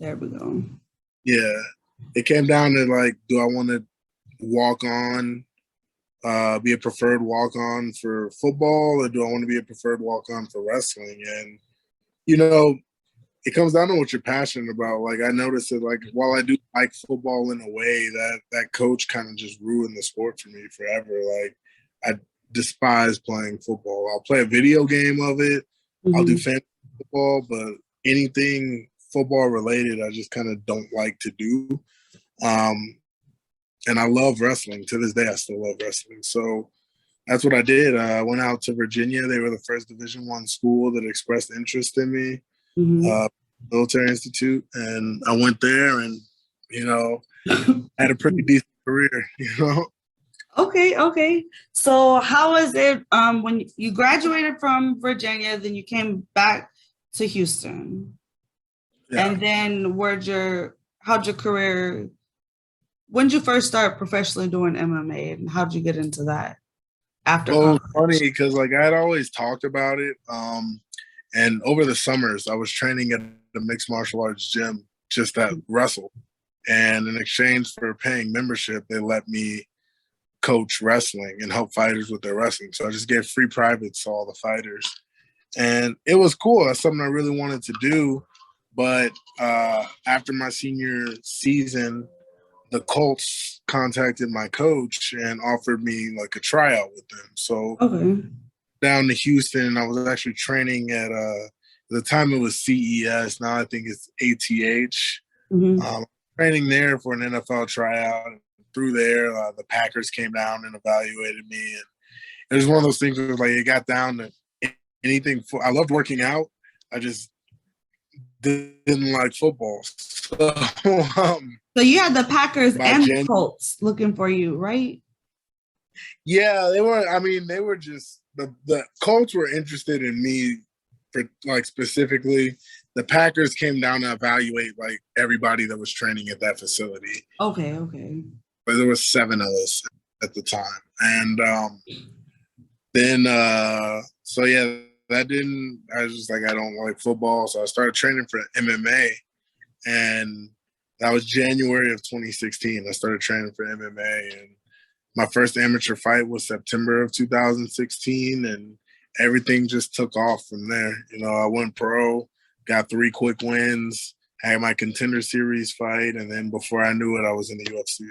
There we go. Yeah. It came down to like, do I want to walk on, be a preferred walk on for football, or do I want to be a preferred walk on for wrestling? And, you know, it comes down to what you're passionate about. Like I noticed that like while I do like football in a way, that coach kind of just ruined the sport for me forever. Like I despise playing football. I'll play a video game of it. I'll do fantasy football, but anything football related, I just kind of don't like to do. And I love wrestling. To this day, I still love wrestling. So that's what I did. I went out to Virginia. They were the first Division I school that expressed interest in me. Military Institute, and I went there, and had a pretty decent career. Okay. So how was it when you graduated from Virginia, then you came back to Houston? Yeah. And then how'd your career, when did you first start professionally doing MMA, and how'd you get into that after college? It's funny because like I had always talked about it. And over the summers, I was training at a mixed martial arts gym just to wrestle. And in exchange for paying membership, they let me coach wrestling and help fighters with their wrestling. So I just gave free privates to all the fighters. And it was cool. That's something I really wanted to do. But after my senior season, the Colts contacted my coach and offered me like a tryout with them. So down to Houston, I was actually training at the time it was CES. Now I think it's ATH. Training there for an NFL tryout. Through there, the Packers came down and evaluated me, and it was one of those things where like it got down to anything. I loved working out. I just didn't like football. So you had the Packers and the Colts looking for you, right? Yeah, they were. I mean, they were just the Colts were interested in me for like specifically. The Packers came down to evaluate like everybody that was training at that facility. Okay. But there was 7 of us at the time, and then so yeah, that didn't. I was just like, I don't like football, so I started training for MMA, and that was January of 2016. I started training for MMA, and my first amateur fight was September of 2016, and everything just took off from there. I went pro, got 3 quick wins, had my Contender Series fight, and then before I knew it, I was in the UFC.